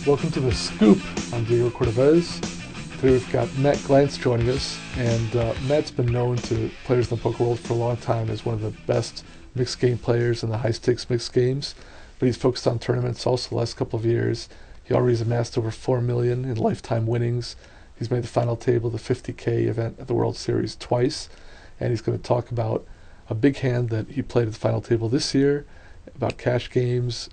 Welcome to The Scoop. I'm Diego Cordovez. Today we've got Matt Glantz joining us, and Matt's been known to players in the poker world for a long time as one of the best mixed game players in the high-stakes mixed games, but he's focused on tournaments also the last couple of years. He already has amassed over $4 million in lifetime winnings. He's made the final table of the 50K event at the World Series twice, and he's going to talk about a big hand that he played at the final table this year, about cash games,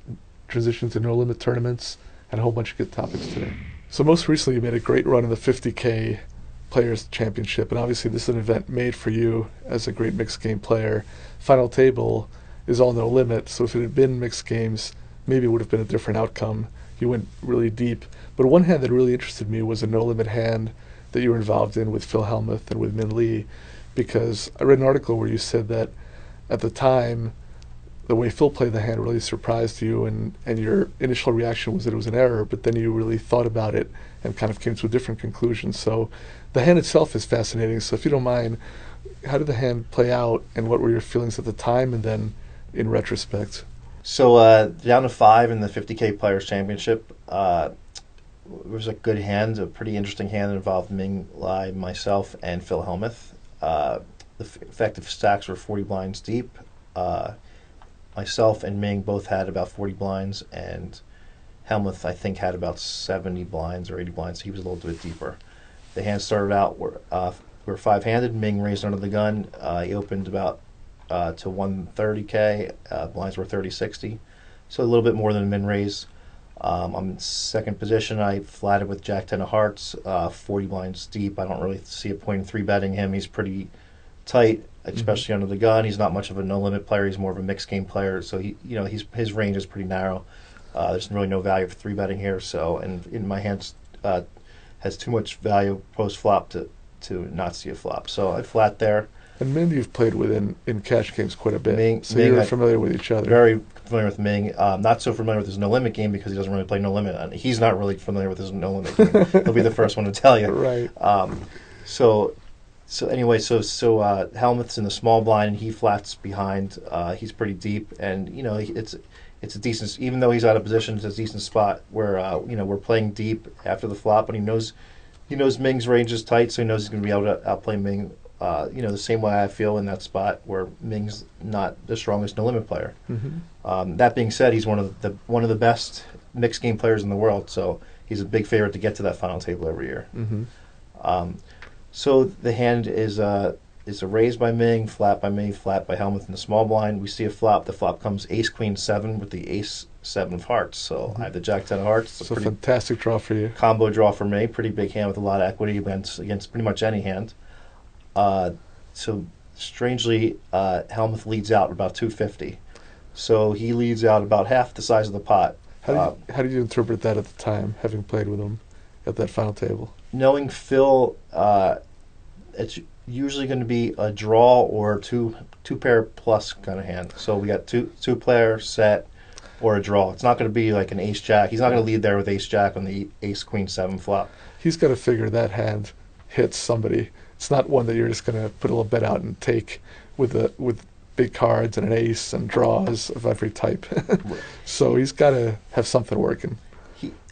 transitions to no-limit tournaments, and a whole bunch of good topics today. So most recently you made a great run in the 50K Players Championship, and obviously this is an event made for you as a great mixed game player. Final table is all no limit, so if it had been mixed games, maybe it would have been a different outcome. You went really deep. But one hand that really interested me was a no-limit hand that you were involved in with Phil Hellmuth and with Min Lee, because I read an article where you said that at the time, the way Phil played the hand really surprised you, and your initial reaction was that it was an error, but then you really thought about it and kind of came to a different conclusion. So the hand itself is fascinating. So if you don't mind, how did the hand play out, and what were your feelings at the time and then in retrospect? So down to 5 in the 50K Players Championship. It was a good hand, a pretty interesting hand that involved Ming Lai, myself, and Phil Hellmuth. The effective stacks were 40 blinds deep. Myself and Ming both had about 40 blinds, and Hellmuth, I think, had about 70 blinds or 80 blinds. He was a little bit deeper. The hand started out, we're five-handed. Ming raised under the gun. He opened about to 130K. Blinds were 30-60, so a little bit more than a min raise. I'm in second position. I flatted with Jack-10 of hearts, 40 blinds deep. I don't really see a point in 3-betting him. He's pretty tight, especially under the gun. He's not much of a no-limit player. He's more of a mixed game player, so his range is pretty narrow. There's really no value for 3-betting here. So, and in my hands has too much value post-flop to not see a flop. So I flat there. And Ming you've played with in cash games quite a bit, so Ming, you're familiar with each other. Very familiar with Ming. Not so familiar with his no-limit game because he doesn't really play no-limit. And he's not really familiar with his no-limit game. He'll be the first one to tell you. Right. So anyway, Hellmuth's in the small blind and he flats behind. He's pretty deep, and it's a decent. Even though he's out of position, it's a decent spot where we're playing deep after the flop, and he knows Ming's range is tight, so he knows he's going to be able to outplay Ming. The same way I feel in that spot where Ming's not the strongest no-limit player. Mm-hmm. That being said, he's one of the best mixed game players in the world, so he's a big favorite to get to that final table every year. Mm-hmm. So the hand is a raise by Ming, flat by me, flat by Hellmuth in the small blind. We see a flop. The flop comes Ace-Queen-7 with the Ace-7 of hearts. So I have the Jack-10 of hearts. It's a fantastic draw for you. Combo draw for me. Pretty big hand with a lot of equity against pretty much any hand. So strangely, Hellmuth leads out about 250. So he leads out about half the size of the pot. How did you interpret that at the time, having played with him at that final table? Knowing Phil, it's usually going to be a draw or two pair plus kind of hand. So we got two player set or a draw. It's not going to be like an ace jack. He's not going to lead there with ace jack on the Ace-Queen-7 flop. He's got to figure that hand hits somebody. It's not one that you're just going to put a little bet out and take with big cards and an ace and draws of every type. So he's got to have something working.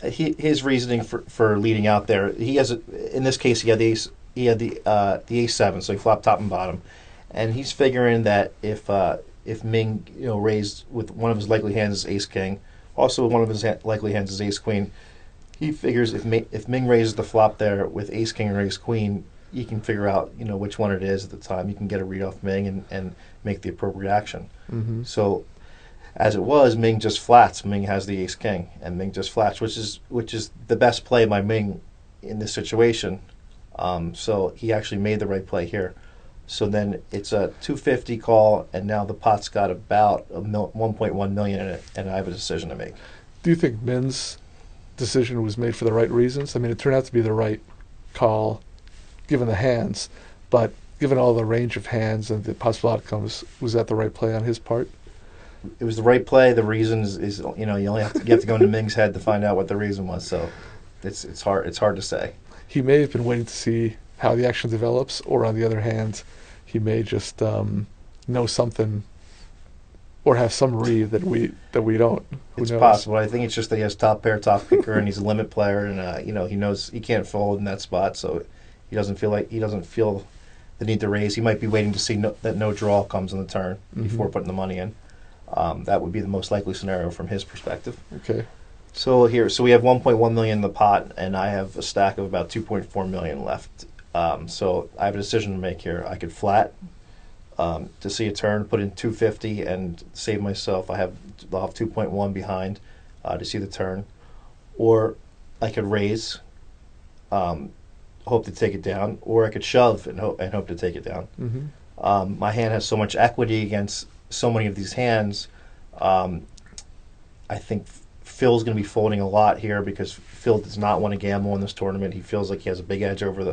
His reasoning for leading out there, in this case he had the ace. He had the Ace-7, so he flopped top and bottom, and he's figuring that if Ming raised with one of his likely hands is Ace-King, also one of his likely hands is Ace-Queen, he figures if Ming raises the flop there with Ace-King or Ace-Queen, you can figure out which one it is at the time. You can get a read off Ming and make the appropriate action. Mm-hmm. So as it was, Ming just flats. Ming has the Ace-King, and Ming just flats, which is the best play by Ming in this situation. So he actually made the right play here. So then it's a 250 call, and now the pot's got about 1.1 million in it, and I have a decision to make. Do you think Min's decision was made for the right reasons? I mean, it turned out to be the right call, given the hands, but given all the range of hands and the possible outcomes, was that the right play on his part? It was the right play. The reason is you only have to go into Ming's head to find out what the reason was. So it's hard to say. He may have been waiting to see how the action develops, or on the other hand, he may just know something or have some read that we don't. Who It's knows? possible. I think it's just that he has top pair, top picker, and he's a limit player, and he knows he can't fold in that spot, so he doesn't feel the need to raise. He might be waiting to see that no draw comes on the turn before putting the money in. That would be the most likely scenario from his perspective. Okay. So we have 1.1 million in the pot, and I have a stack of about 2.4 million left. So I have a decision to make here. I could flat to see a turn, put in 250, and save myself. I'll have 2.1 behind to see the turn, or I could raise, hope to take it down, or I could shove and hope to take it down. My hand has so much equity against so many of these hands. I think Phil's going to be folding a lot here because Phil does not want to gamble in this tournament. He feels like he has a big edge over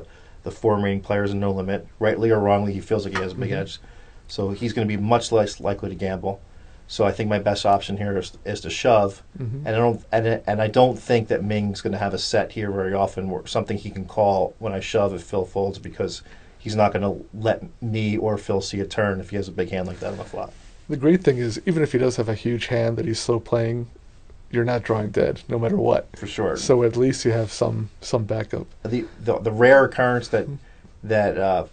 the four remaining players in No Limit. Rightly or wrongly, he feels like he has a big edge. So he's going to be much less likely to gamble. So I think my best option here is to shove. And I don't think that Ming's going to have a set here very often, or something he can call when I shove if Phil folds, because he's not going to let me or Phil see a turn if he has a big hand like that on the flop. The great thing is, even if he does have a huge hand that he's slow playing, you're not drawing dead, no matter what. For sure. So at least you have some backup. The rare occurrence that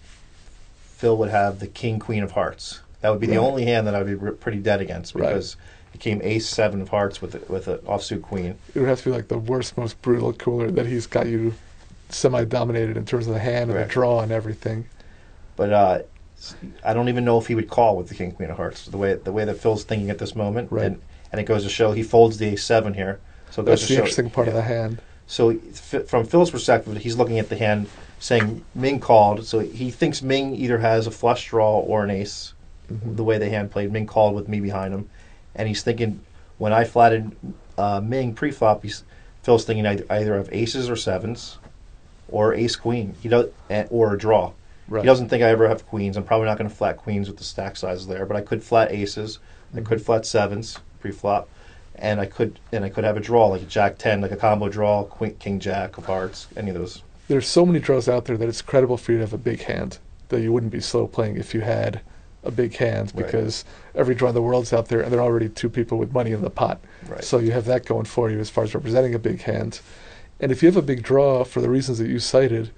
Phil would have the king queen of hearts. That would be the only hand that I would be pretty dead against, because he came ace seven of hearts with an offsuit queen. It would have to be like the worst, most brutal cooler that he's got you semi-dominated in terms of the hand and the draw and everything. But I don't even know if he would call with the king queen of hearts the way that Phil's thinking at this moment. And it goes to show he folds the ace seven here. So that's the interesting part of the hand. So from Phil's perspective, he's looking at the hand saying Ming called. So he thinks Ming either has a flush draw or an ace. The way the hand played, Ming called with me behind him, and he's thinking when I flatted Ming pre-flop, Phil's thinking I either have aces or sevens, or ace queen. Or a draw. He doesn't think I ever have queens. I'm probably not going to flat queens with the stack size there, but I could flat aces. I could flat sevens pre-flop, and I could have a draw like a jack 10, like a combo draw, king jack of hearts, any of those. There's so many draws out there that it's credible for you to have a big hand that you wouldn't be slow playing if you had a big hand, because every draw in the world's out there, and there are already two people with money in the pot. So you have that going for you as far as representing a big hand. And if you have a big draw for the reasons that you cited,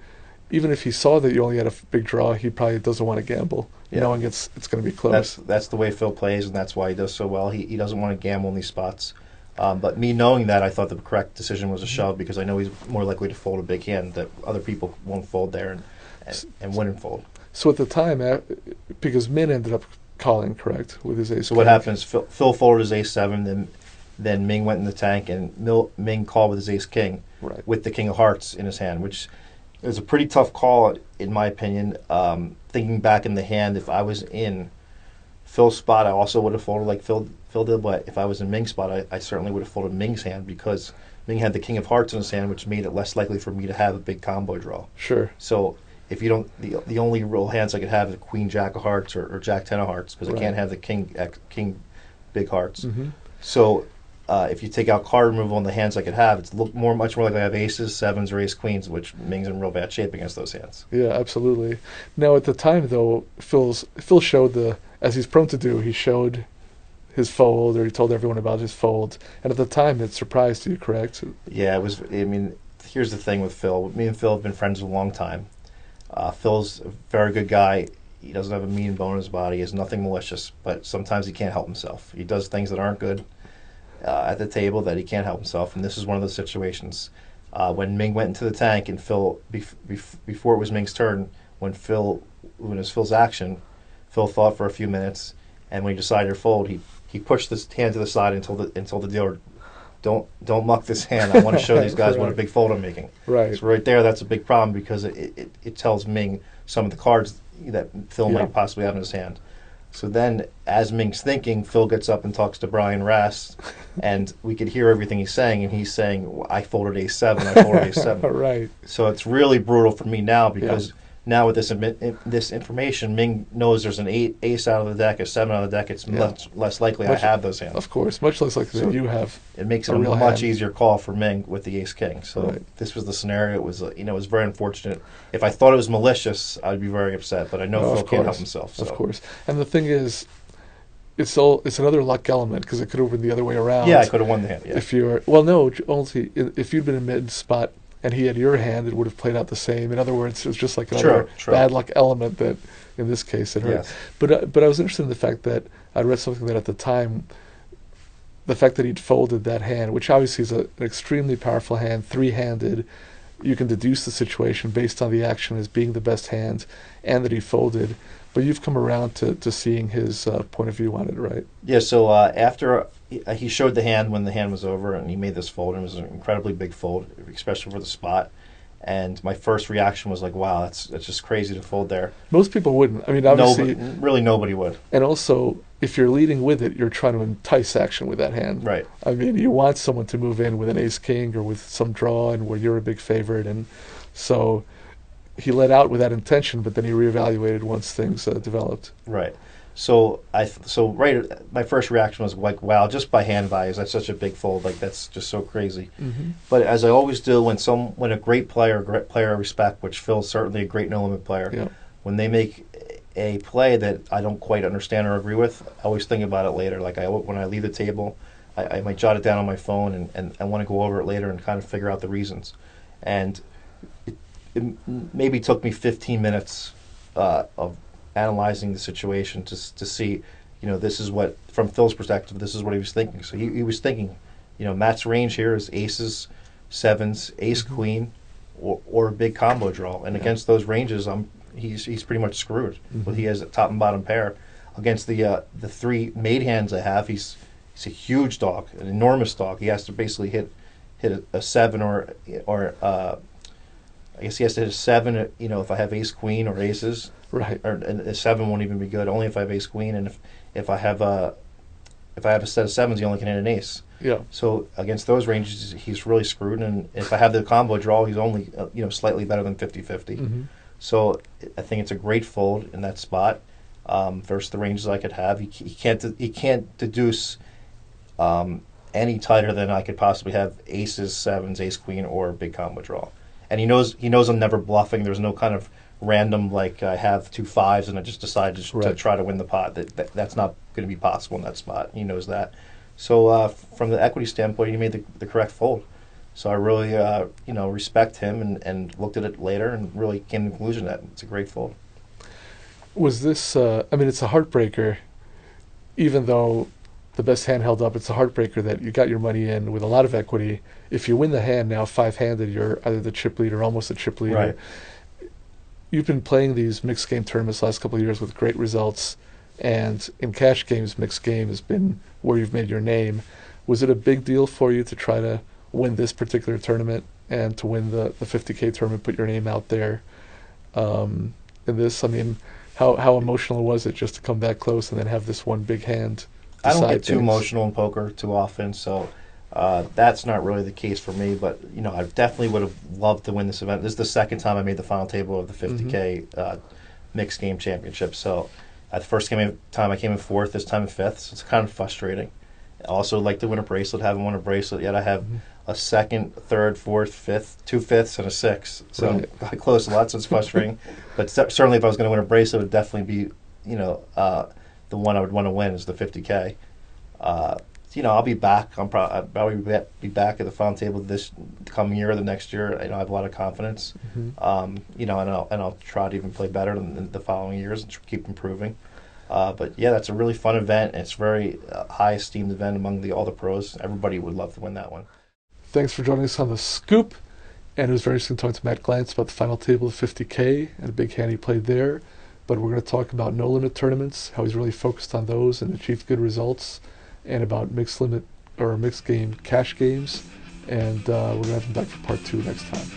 even if he saw that you only had a big draw, he probably doesn't want to gamble, knowing it's going to be close. That's the way Phil plays, and that's why he does so well. He doesn't want to gamble in these spots. But me knowing that, I thought the correct decision was a shove, because I know he's more likely to fold a big hand that other people won't fold there and wouldn't fold. So at the time, because Min ended up calling, correct, with his ace. So what happens? Phil folded his ace seven, then Ming went in the tank, and Ming called with his ace king, with the king of hearts in his hand, which is a pretty tough call in my opinion. Thinking back in the hand, if I was in Phil's spot, I also would have folded like Phil did. But if I was in Ming's spot, I certainly would have folded Ming's hand, because Ming had the king of hearts in his hand, which made it less likely for me to have a big combo draw. So if you don't, the only real hands I could have is queen jack of hearts or jack 10 of hearts, because I can't have the king big hearts. So if you take out card removal and the hands I could have, it's much more likely I have aces, sevens, or ace queens, which Ming's in real bad shape against those hands. Yeah, absolutely. Now at the time though, Phil showed as he's prone to do, he showed his fold, or he told everyone about his fold, and at the time it surprised you, correct? Yeah, it was. I mean, here's the thing with Phil. Me and Phil have been friends for a long time. Phil's a very good guy. He doesn't have a mean bone in his body. He has nothing malicious, but sometimes he can't help himself. He does things that aren't good at the table that he can't help himself, and this is one of those situations. When Ming went into the tank, and Phil, before it was Ming's turn, when it was Phil's action, Phil thought for a few minutes, and when he decided to fold, he pushed this hand to the side until the dealer, don't muck this hand. I want to show these guys what a big fold I'm making. So right there, that's a big problem, because it tells Ming some of the cards that Phil might possibly have in his hand. So then, as Ming's thinking, Phil gets up and talks to Brian Rass, and we could hear everything he's saying, and he's saying, I folded ace-7, I folded ace-7. So it's really brutal for me now, because now with this information, Ming knows there's an ace out of the deck, a 7 out of the deck. It's much less likely I have those hands. Of course, much less likely that you have. It makes it a much easier call for Ming with the ace-king. So this was the scenario. It was it was very unfortunate. If I thought it was malicious, I'd be very upset. But I know Phil can't help himself. So. Of course. And the thing is, it's another luck element because it could have been the other way around. Yeah, I could have won the hand. Yeah. If you're well, no, only if you'd been in mid spot and he had your hand, it would have played out the same. In other words, it was just like another True. bad luck element that, in this case, it hurt. Yes. But I was interested in the fact that I read something that at the time, the fact that he'd folded that hand, which obviously is an extremely powerful hand, three-handed. You can deduce the situation based on the action as being the best hand, and that he folded. But you've come around to seeing his point of view on it, right? Yeah, so after he showed the hand when the hand was over, and he made this fold, and it was an incredibly big fold, especially for the spot. And my first reaction was like, wow, that's just crazy to fold there. Most people wouldn't. I mean, obviously... Really nobody would. And also, if you're leading with it, you're trying to entice action with that hand. Right. I mean, you want someone to move in with an ace-king or with some draw and where you're a big favorite. And so he let out with that intention, but then he reevaluated once things developed. Right. So my first reaction was like, wow, just by hand values, that's such a big fold. Like, that's just so crazy. Mm-hmm. But as I always do, when a great player I respect, which Phil's certainly a great no-limit player, Yeah. when they make a play that I don't quite understand or agree with, I always think about it later. Like, when I leave the table, I might jot it down on my phone, and I want to go over it later and kind of figure out the reasons. And it maybe took me 15 minutes of analyzing the situation to see, this is what, from Phil's perspective, this is what he was thinking. So he was thinking, Matt's range here is aces, sevens, ace, Mm-hmm. queen, or a big combo draw. And against those ranges, he's pretty much screwed. Mm-hmm. But he has a top and bottom pair. Against the three made hands I have, he's a huge dog, an enormous dog. He has to basically hit a seven or I guess he has to hit a seven, if I have ace queen or aces. Right. And a seven won't even be good. Only if I have ace queen, and if I have a set of sevens, he only can hit an ace. Yeah. So against those ranges, he's really screwed. And if I have the combo draw, he's only slightly better than 50-50. Mm-hmm. So I think it's a great fold in that spot versus the ranges I could have. He can't deduce any tighter than I could possibly have aces, sevens, ace queen, or a big combo draw. And he knows I'm never bluffing. There's no kind of random, like I have two fives and I just decide to try to win the pot. That's not going to be possible in that spot. He knows that. So from the equity standpoint, he made the correct fold. So I really respect him and looked at it later and really came to the conclusion that it's a great fold. Was this? It's a heartbreaker. Even though the best hand held up, it's a heartbreaker that you got your money in with a lot of equity. If you win the hand now, five-handed, you're either the chip leader, almost a chip leader. Right. You've been playing these mixed game tournaments the last couple of years with great results, and in cash games, mixed game has been where you've made your name. Was it a big deal for you to try to win this particular tournament and to win the 50K tournament, put your name out there in this? I mean, how emotional was it just to come that close and then have this one big hand? I don't get too emotional in poker too often, so that's not really the case for me. But I definitely would have loved to win this event. This is the second time I made the final table of the 50K mixed game championship. So the first time I came in fourth, this time in fifth. So it's kind of frustrating. I also like to win a bracelet. Haven't won a bracelet yet. I have a second, third, fourth, fifth, 2 fifths, and a sixth. So I'm close a lot. So it's frustrating. But certainly, if I was going to win a bracelet, it would definitely be the one I would want to win is the 50K. I'll be back. I'll probably be back at the final table this coming year or the next year. I have a lot of confidence. Mm-hmm. And I'll try to even play better than the following years and keep improving. But yeah, that's a really fun event. It's a very high esteemed event among all the pros. Everybody would love to win that one. Thanks for joining us on The Scoop. And it was very interesting talking to Matt Glantz about the final table of 50K and a big hand he played there. But we're going to talk about no-limit tournaments, how he's really focused on those and achieved good results, and about mixed game cash games. And we're going to have him back for part 2 next time.